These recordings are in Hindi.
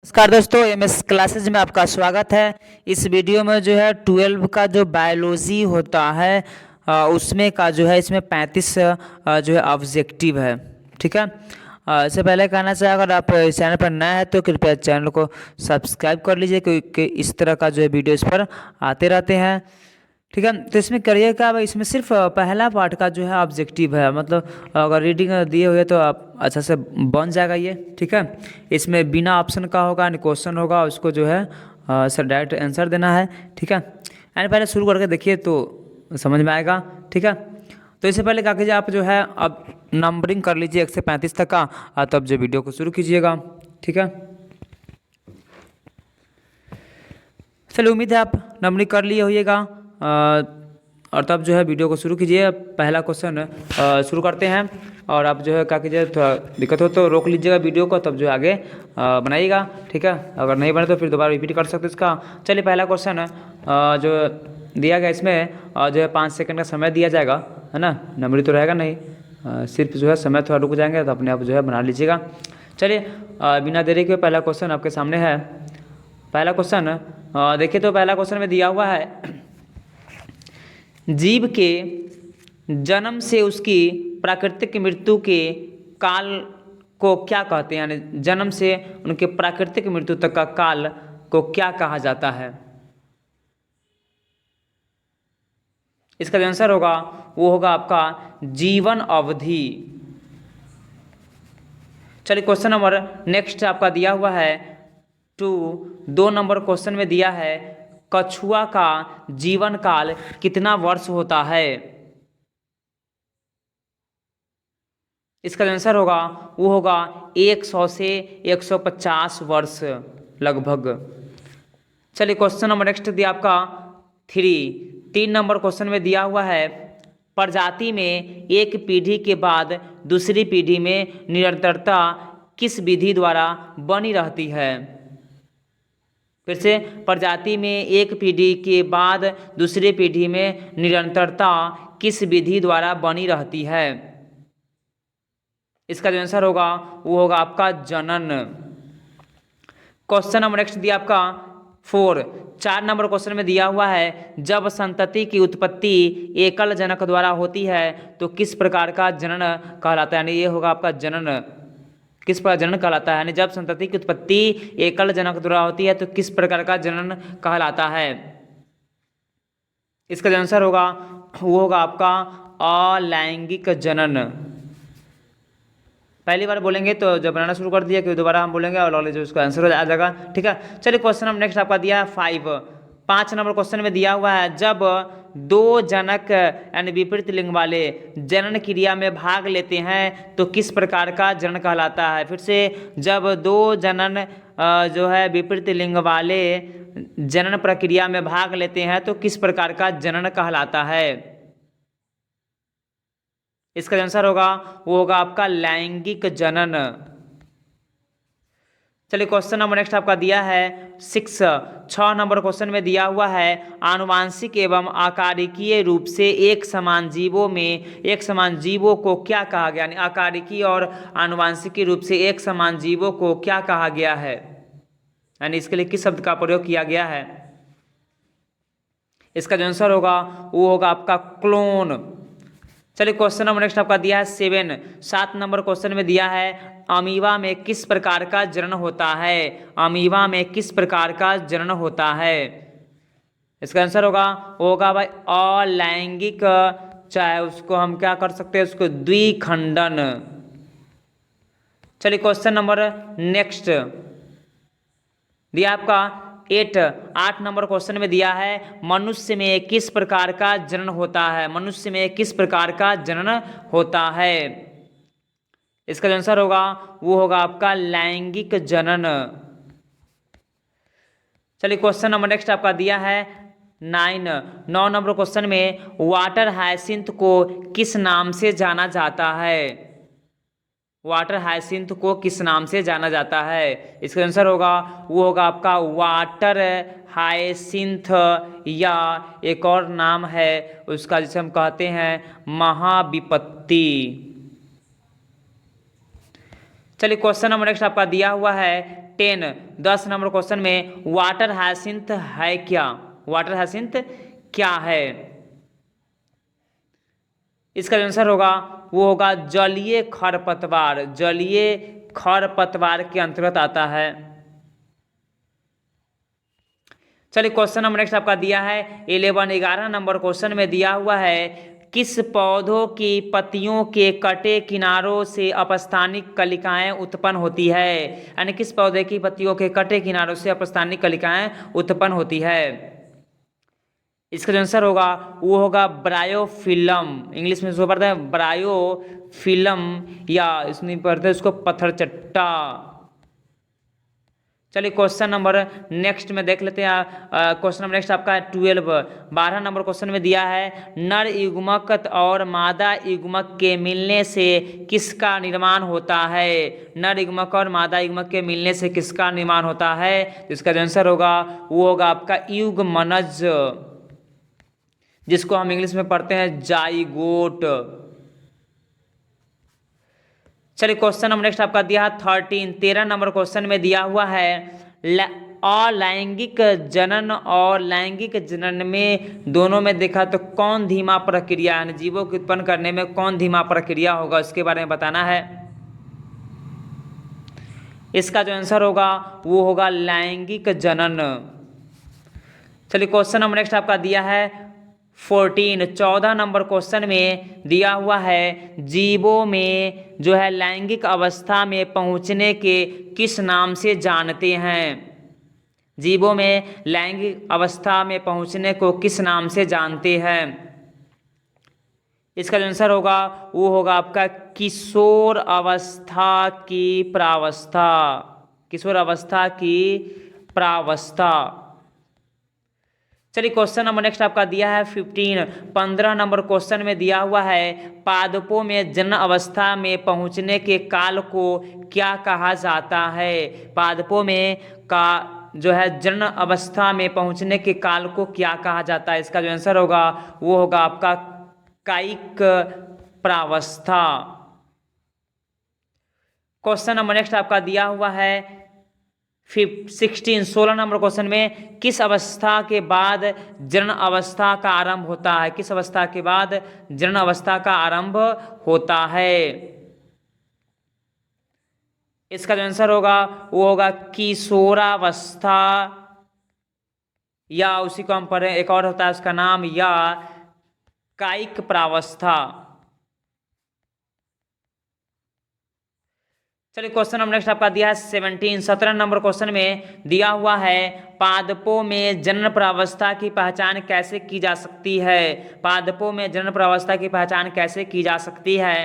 नमस्कार दोस्तों, एमएस क्लासेज में आपका स्वागत है। इस वीडियो में जो है 12 का जो बायोलॉजी होता है उसमें का जो है इसमें 35 जो है ऑब्जेक्टिव है। ठीक है। इससे पहले कहना चाहिए, अगर आप इस चैनल पर नए हैं तो कृपया चैनल को सब्सक्राइब कर लीजिए, क्योंकि इस तरह का जो है वीडियो इस पर आते रहते हैं। ठीक है। तो इसमें करिए क्या, भाई इसमें सिर्फ पहला पार्ट का जो है ऑब्जेक्टिव है, मतलब अगर रीडिंग दिए हुए तो आप अच्छा से बन जाएगा ये। ठीक है। इसमें बिना ऑप्शन का होगा, यानी क्वेश्चन होगा, उसको जो है सर डायरेक्ट आंसर देना है। ठीक है। यानी पहले शुरू करके देखिए तो समझ में आएगा। ठीक है। तो इससे पहले क्या कीजिए, आप जो है अब नंबरिंग कर लीजिए 1 से 35 तक का, तब जो वीडियो को शुरू कीजिएगा। ठीक है। चलिए, उम्मीद है आप नंबरिंग कर लिए होइएगा, और तब जो है वीडियो को शुरू कीजिए। पहला क्वेश्चन शुरू करते हैं, और आप जो है क्या कीजिए, थोड़ा दिक्कत हो तो रोक लीजिएगा वीडियो को, तब जो है आगे बनाइएगा। ठीक है। अगर नहीं बने तो फिर दोबारा रिपीट कर सकते इसका। चलिए, पहला क्वेश्चन जो दिया गया, इसमें जो है 5 सेकंड का समय दिया जाएगा, है ना। नंबरिंग तो रहेगा नहीं, सिर्फ जो है समय थोड़ा रुक जाएंगे, तो अपने आप जो है बना लीजिएगा। चलिए, बिना देरी के पहला क्वेश्चन आपके सामने है। पहला क्वेश्चन देखिए, तो पहला क्वेश्चन में दिया हुआ है, जीव के जन्म से उसकी प्राकृतिक मृत्यु के काल को क्या कहते हैं, यानी जन्म से उनके प्राकृतिक मृत्यु तक का काल को क्या कहा जाता है। इसका जो आंसर होगा वो होगा आपका जीवन अवधि। चलिए, क्वेश्चन नंबर नेक्स्ट आपका दिया हुआ है 2 नंबर क्वेश्चन में दिया है, कछुआ का जीवन काल कितना वर्ष होता है। इसका जो आंसर होगा वो होगा 100 से 150 वर्ष लगभग। चलिए, क्वेश्चन नंबर नेक्स्ट दिया आपका 3 नंबर क्वेश्चन में दिया हुआ है, प्रजाति में एक पीढ़ी के बाद दूसरी पीढ़ी में निरंतरता किस विधि द्वारा बनी रहती है। फिर से, प्रजाति में एक पीढ़ी के बाद दूसरी पीढ़ी में निरंतरता किस विधि द्वारा बनी रहती है। इसका जो आंसर होगा वो होगा आपका जनन। क्वेश्चन नंबर नेक्स्ट दिया आपका 4 नंबर क्वेश्चन में दिया हुआ है, जब संतति की उत्पत्ति एकल जनक द्वारा होती है तो किस प्रकार का जनन कहलाता है। यानी ये होगा आपका जनन, किस प्रकार जनन कहलाता है। यानी जब संतति की उत्पत्ति एकल जनक द्वारा होती है तो किस प्रकार का जनन कहलाता है। इसका जो आंसर होगा वो होगा आपका अलैंगिक जनन। पहली बार बोलेंगे तो जब बनाना शुरू कर दिया कि दोबारा हम बोलेंगे और नॉलेज उसका आंसर आ जाएगा। ठीक है। चलिए, क्वेश्चन नंबर नेक्स्ट आपका दिया है 5 नंबर क्वेश्चन में दिया हुआ है, जब 2 जनक यानी विपरीत लिंग वाले जनन क्रिया में भाग लेते हैं तो किस प्रकार का जनन कहलाता है। फिर से, जब 2 जनन जो है विपरीत लिंग वाले जनन प्रक्रिया में भाग लेते हैं तो किस प्रकार का जनन कहलाता है। इसका आंसर होगा वो होगा आपका लैंगिक जनन। चलिए, क्वेश्चन नंबर नेक्स्ट आपका दिया है 6 नंबर क्वेश्चन में दिया हुआ है, आनुवांशिक एवं आकारिकीय रूप से एक समान जीवों को क्या कहा गया। यानी आकारिकी और आनुवांशिकी रूप से एक समान जीवों को क्या कहा गया है, यानी इसके लिए किस शब्द का प्रयोग किया गया है। इसका जो आंसर होगा वो होगा आपका क्लोन। चलिए, क्वेश्चन नंबर नेक्स्ट आपका दिया है 7 नंबर क्वेश्चन में दिया है, अमीबा में किस प्रकार का जनन होता है। अमीबा में किस प्रकार का जनन होता है। इसका आंसर होगा वो होगा भाई अलैंगिक, चाहे उसको हम क्या कर सकते हैं, उसको द्विखंडन। चलिए, क्वेश्चन नंबर नेक्स्ट दिया आपका 8 नंबर क्वेश्चन में दिया है, मनुष्य में किस प्रकार का जनन होता है। मनुष्य में किस प्रकार का जनन होता है। इसका जो आंसर होगा वो होगा आपका लैंगिक जनन। चलिए, क्वेश्चन नंबर नेक्स्ट आपका दिया है 9 नंबर क्वेश्चन में, वाटर हायसिंथ को किस नाम से जाना जाता है। वाटर हायसिंथ को किस नाम से जाना जाता है। इसका आंसर होगा वो होगा आपका वाटर हायसिंथ, या एक और नाम है उसका जिसे हम कहते हैं महाविपत्ति। चलिए क्वेश्चन नंबर नेक्स्ट आपका दिया हुआ है 10 नंबर क्वेश्चन में वाटर हायसिंथ है क्या? वाटर हायसिंथ क्या है? इसका जो आंसर होगा वो होगा जलीय खरपतवार। जलीय खरपतवार के अंतर्गत आता है। चलिए क्वेश्चन नंबर नेक्स्ट आपका दिया है 11 नंबर क्वेश्चन में दिया हुआ है किस पौधों की पत्तियों के कटे किनारों से अपस्थानिक कलिकाएं उत्पन्न होती है? यानी किस पौधे की पत्तियों के कटे किनारों से अपस्थानिक कलिकाएं उत्पन्न होती है? इसका जो आंसर होगा वो होगा ब्रायोफिलम। इंग्लिश में इसको पढ़ते हैं ब्रायोफिलम, या इसमें पढ़ते हैं उसको पत्थरचट्टा। चलिए क्वेश्चन नंबर नेक्स्ट में देख लेते हैं। क्वेश्चन नंबर नेक्स्ट आपका 12 नंबर क्वेश्चन में दिया है नर युग्मक और मादा युग्मक के मिलने से किसका निर्माण होता है? नर युग्मक और मादा युग्मक के मिलने से किसका निर्माण होता है? तो इसका जो आंसर होगा वो होगा आपका युग्मनज, जिसको हम इंग्लिश में पढ़ते हैं जाइगोट। चलिए क्वेश्चन नंबर नेक्स्ट आपका दिया है 13 नंबर क्वेश्चन में दिया हुआ है अलैंगिक जनन और लैंगिक जनन में दोनों में देखा तो कौन धीमा प्रक्रिया है? जीवों को उत्पन्न करने में कौन धीमा प्रक्रिया होगा, इसके बारे में बताना है। इसका जो आंसर होगा वो होगा लैंगिक जनन। चलिए क्वेश्चन नंबर नेक्स्ट आपका दिया है 14 नंबर क्वेश्चन में दिया हुआ है जीवों में जो है लैंगिक अवस्था में पहुंचने के किस नाम से जानते हैं? जीवों में लैंगिक अवस्था में पहुंचने को किस नाम से जानते हैं? इसका जो आंसर होगा वो होगा आपका किशोर अवस्था की प्रावस्था। किशोर अवस्था की प्रावस्था। चलिए क्वेश्चन नंबर नेक्स्ट आपका दिया है 15 नंबर क्वेश्चन में दिया हुआ है पादपों में जनन अवस्था में पहुंचने के काल को क्या कहा जाता है? पादपों में का जो है जनन अवस्था में पहुंचने के काल को क्या कहा जाता है? इसका जो आंसर होगा वो होगा आपका कायिक प्रावस्था। क्वेश्चन नंबर नेक्स्ट आपका दिया हुआ है 16 नंबर क्वेश्चन में किस अवस्था के बाद जनन अवस्था का आरंभ होता है? किस अवस्था के बाद जनन अवस्था का आरंभ होता है? इसका जो आंसर होगा वो होगा किशोरावस्था, या उसी को हम पढ़ें एक और होता है उसका नाम, या कायिक प्रावस्था। चलिए क्वेश्चन नंबर नेक्स्ट आपका दिया है 17 नंबर क्वेश्चन में दिया हुआ है पादपों में जनन प्रावस्था की पहचान कैसे की जा सकती है? पादपों में जनन प्रावस्था की पहचान कैसे की जा सकती है?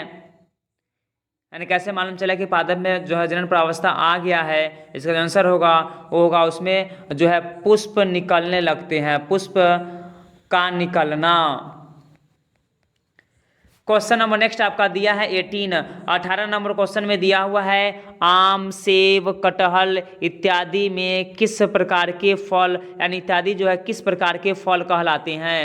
यानी कैसे मालूम चला कि पादप में जो है जनन प्रावस्था आ गया है? इसका जो आंसर होगा वो होगा उसमें जो है पुष्प निकलने लगते हैं, पुष्प का निकलना। क्वेश्चन नंबर नेक्स्ट आपका दिया है 18 नंबर क्वेश्चन में दिया हुआ है आम, सेब, कटहल इत्यादि में किस प्रकार के फल, यानी इत्यादि जो है किस प्रकार के फल कहलाते हैं?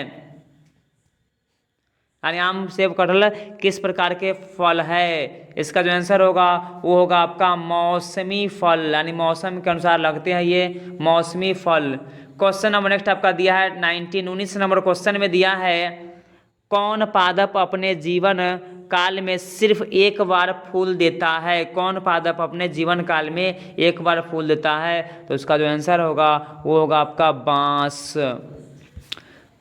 यानी आम, सेब, कटहल किस प्रकार के फल है? इसका जो आंसर होगा वो होगा आपका मौसमी फल, यानी मौसम के अनुसार लगते हैं ये मौसमी फल। क्वेश्चन नंबर नेक्स्ट आपका दिया है 19 नंबर क्वेश्चन में दिया है कौन पादप अपने जीवन काल में सिर्फ एक बार फूल देता है? कौन पादप अपने जीवन काल में एक बार फूल देता है? तो उसका जो आंसर होगा वो होगा आपका बांस।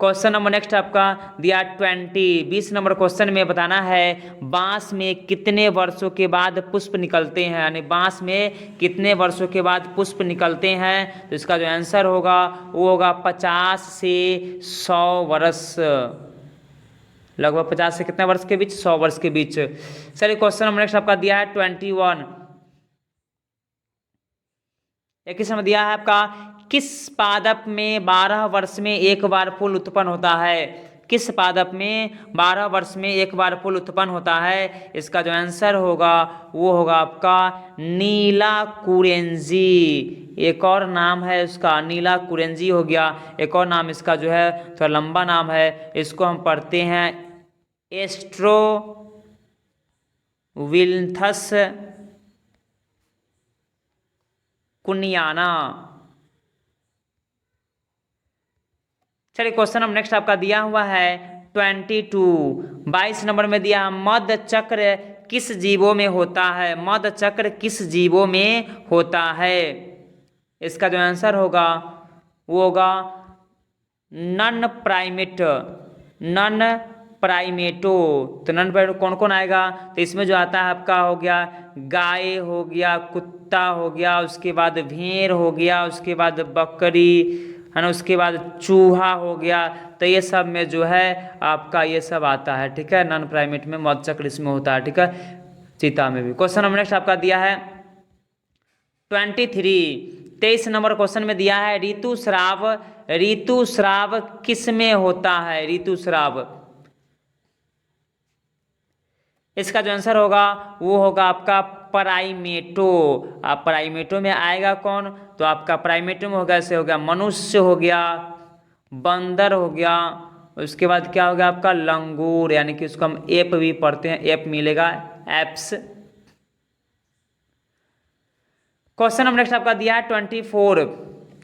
क्वेश्चन नंबर नेक्स्ट आपका दिया 20 नंबर क्वेश्चन में बताना है बांस में कितने वर्षों के बाद पुष्प निकलते हैं? यानी बांस में कितने वर्षों के बाद पुष्प निकलते हैं? तो इसका जो आंसर होगा वो होगा 50 से 100 वर्ष, लगभग 50 से कितने वर्ष के बीच? 100 वर्ष के बीच। चलिए क्वेश्चन नंबर नेक्स्ट आपका दिया है 21। एक समय दिया है आपका किस पादप में 12 वर्ष में एक बार फूल उत्पन्न होता है? किस पादप में 12 वर्ष में एक बार फूल उत्पन्न होता है? इसका जो आंसर होगा वो होगा आपका नीला कुरेंजी। एक और नाम है उसका नीला कुरेंजी हो गया। एक और नाम इसका जो है थोड़ा लंबा नाम है, इसको हम पढ़ते हैं एस्ट्रोविल्थस कुनियाना। चलिए क्वेश्चन नंबर नेक्स्ट आपका दिया हुआ है 22 नंबर में दिया है मध्य चक्र किस जीवों में होता है, मध्य चक्र किस जीवों में होता है। इसका जो आंसर होगा वो होगा नन प्राइमेट, नन प्राइमेटो। तो नन प्राइमेटो कौन कौन आएगा, तो इसमें जो आता है आपका हो गया गाय हो गया, कुत्ता हो गया, उसके बाद भेड़ हो गया, उसके बाद बकरी है ना, उसके बाद चूहा हो गया। तो ये सब में जो है आपका ये सब आता है, ठीक है। नॉन प्राइमेट में मध्य चक्र इसमें होता है, ठीक है। चीता में भी। क्वेश्चन नंबर नेक्स्ट आपका दिया है 23 नंबर क्वेश्चन में दिया है ऋतुस्राव, ऋतुस्राव किस में होता है, ऋतुस्राव। इसका जो आंसर होगा वो होगा आपका प्राइमेटो। आप प्राइमेटो में आएगा कौन, तो आपका प्राइमेटो में होगा, ऐसे हो गया मनुष्य हो गया, बंदर हो गया, उसके बाद क्या हो गया आपका लंगूर, यानी कि उसको हम एप भी पढ़ते हैं, एप मिलेगा, एप्स। क्वेश्चन नंबर नेक्स्ट आपका दिया है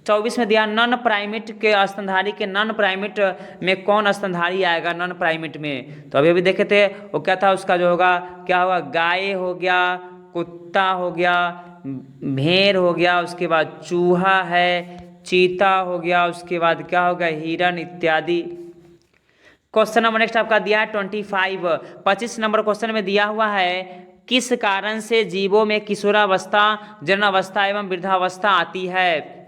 24 में दिया नॉन प्राइमेट के स्तनधारी के, नॉन प्राइमेट में कौन स्तनधारी आएगा नॉन प्राइमेट में। तो अभी अभी देखे थे वो क्या था, उसका जो होगा क्या होगा गाय हो गया, कुत्ता हो गया, भेड़ हो गया, उसके बाद चूहा है, चीता हो गया, उसके बाद क्या होगा हिरण इत्यादि। क्वेश्चन नंबर नेक्स्ट आपका दिया है 25 नंबर क्वेश्चन में दिया हुआ है किस कारण से जीवों में किशोरावस्था, जन्मावस्था एवं वृद्धावस्था आती है।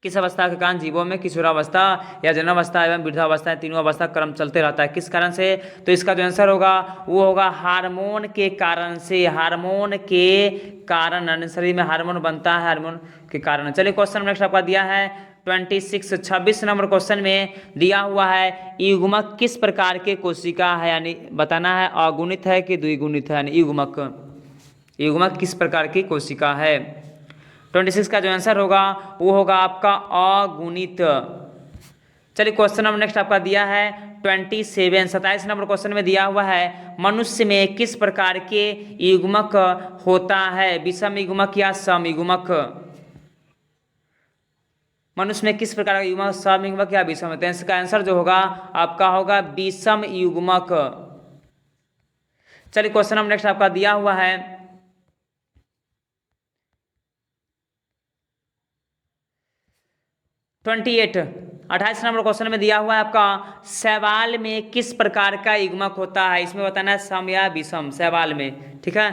किस अवस्था के कारण जीवों में किशोरावस्था या जन्मावस्था एवं वृद्धावस्था तीनों अवस्था क्रम चलते रहता है, किस कारण से। तो इसका जो आंसर होगा वो होगा हार्मोन के कारण से, हार्मोन के कारण, शरीर में हार्मोन बनता है, हार्मोन के कारण। चलिए क्वेश्चन नेक्स्ट आपका दिया है 26 नंबर क्वेश्चन में दिया हुआ है युग्मक किस प्रकार के कोशिका है, यानी बताना है अगुणित है कि द्विगुणित है, यानी युग्मक, युग्मक किस प्रकार की कोशिका है। 26 का जो आंसर होगा वो होगा आपका अगुणित। चलिए क्वेश्चन नंबर नेक्स्ट आपका दिया है 27 नंबर क्वेश्चन में दिया हुआ है मनुष्य में किस प्रकार के युग्मक होता है, विषम युग्मक या सम युग्मक। मनुष्य में किस प्रकार का युग्मक, सम युग्मक या विषम होता है। इसका आंसर जो होगा आपका होगा विषम युग्मक। चलिए क्वेश्चन नंबर नेक्स्ट आपका दिया हुआ है 28 नंबर क्वेश्चन में दिया हुआ है आपका शैवाल में किस प्रकार का युग्मक होता है, इसमें बताना है सम या विषम शैवाल में, ठीक है।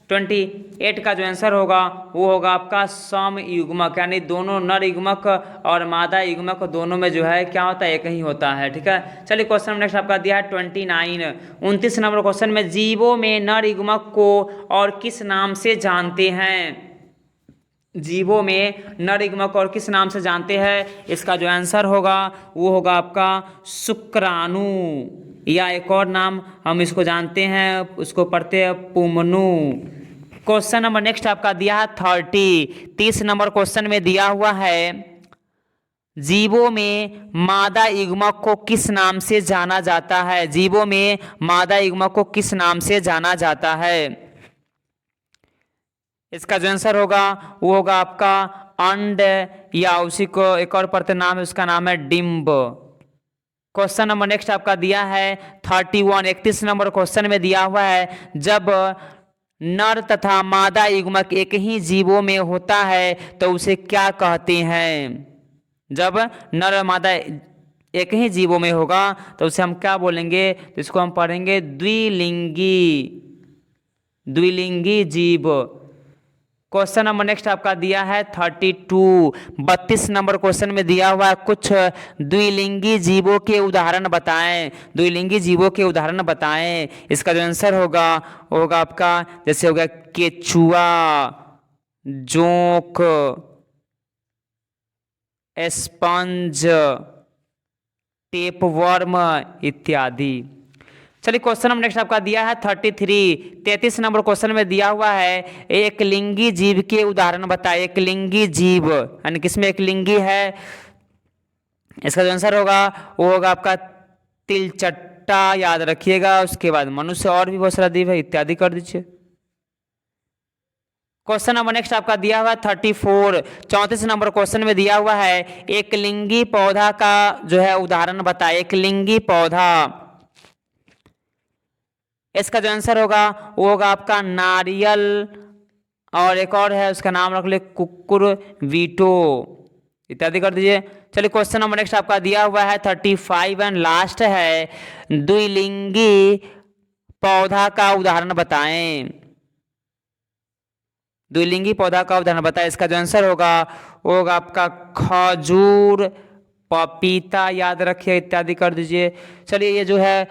28 का जो आंसर होगा वो होगा आपका सम युग्मक, यानी दोनों नर युग्मक और मादा युग्मक दोनों में जो है क्या होता है एक ही होता है, ठीक है। चलिए क्वेश्चन नेक्स्ट आपका दिया है 29 नंबर क्वेश्चन में जीवों में नर युग्मक को और किस नाम से जानते हैं, जीवों में नर युग्मक और किस नाम से जानते हैं। इसका जो आंसर होगा वो होगा आपका शुक्राणु, या एक और नाम हम इसको जानते हैं उसको पढ़ते हैं पुमनु। क्वेश्चन नंबर नेक्स्ट आपका दिया है 30 नंबर क्वेश्चन में दिया हुआ है जीवों में मादा युग्मक को किस नाम से जाना जाता है, जीवों में मादा युग्मक को किस नाम से जाना जाता है। इसका जो आंसर होगा वो होगा आपका अंड, या उसी को एक और पढ़ते नाम है उसका नाम है डिम्ब। क्वेश्चन नंबर नेक्स्ट आपका दिया है 31 नंबर क्वेश्चन में दिया हुआ है जब नर तथा मादा युग्मक एक ही जीवों में होता है तो उसे क्या कहते हैं। जब नर और मादा एक ही जीवों में होगा तो उसे हम क्या बोलेंगे, तो इसको हम पढ़ेंगे द्विलिंगी, द्विलिंगी जीव। क्वेश्चन नंबर नेक्स्ट आपका दिया है 32 नंबर क्वेश्चन में दिया हुआ है कुछ द्विलिंगी जीवों के उदाहरण बताएं, द्विलिंगी जीवों के उदाहरण बताएं। इसका जो आंसर होगा वो होगा आपका जैसे हो गया केचुआ, जोंक, स्पंज, टेपवर्म इत्यादि। चलिए क्वेश्चन नंबर नेक्स्ट आपका दिया है 33 नंबर क्वेश्चन में दिया हुआ है एक लिंगी जीव के उदाहरण बताए, एक लिंगी जीव यानी किसमें एक लिंगी है। इसका जो आंसर होगा वो होगा आपका तिलचट्टा, याद रखिएगा। उसके बाद मनुष्य और भी बहुत सारा जीव है इत्यादि कर दीजिए। क्वेश्चन नंबर नेक्स्ट आपका दिया हुआ है 34, 34 नंबर क्वेश्चन में दिया हुआ है एक लिंगी पौधा का जो है उदाहरण बताए। एक लिंगी पौधा, इसका जो आंसर होगा वो होगा आपका नारियल, और एक और है उसका नाम रख ले कुकुरवीटो इत्यादि कर दीजिए। चलिए क्वेश्चन नंबर नेक्स्ट आपका दिया हुआ है 35 एंड लास्ट है, द्विलिंगी पौधा का उदाहरण बताएं। द्विलिंगी पौधा का उदाहरण बताएं। इसका जो आंसर होगा वो होगा आपका खजूर, पपीता, याद रखिए इत्यादि कर दीजिए। चलिए ये जो है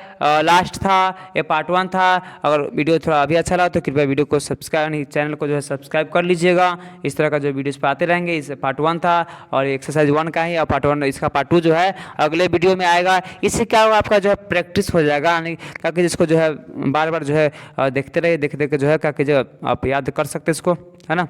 लास्ट था, ये पार्ट 1 था। अगर वीडियो थोड़ा अभी अच्छा लगा तो कृपया वीडियो को सब्सक्राइब, चैनल को जो है सब्सक्राइब कर लीजिएगा। इस तरह का जो वीडियोस पे आते रहेंगे। इस पार्ट 1 था और एक्सरसाइज 1 का ही, और पार्ट 1 इसका पार्ट 2 जो है अगले वीडियो में आएगा। इससे क्या होगा आपका जो है प्रैक्टिस हो जाएगा, ताकि जिसको जो है बार बार जो है देखते रहिए, देख देख के जो है क्या जो आप याद कर सकते इसको, है ना।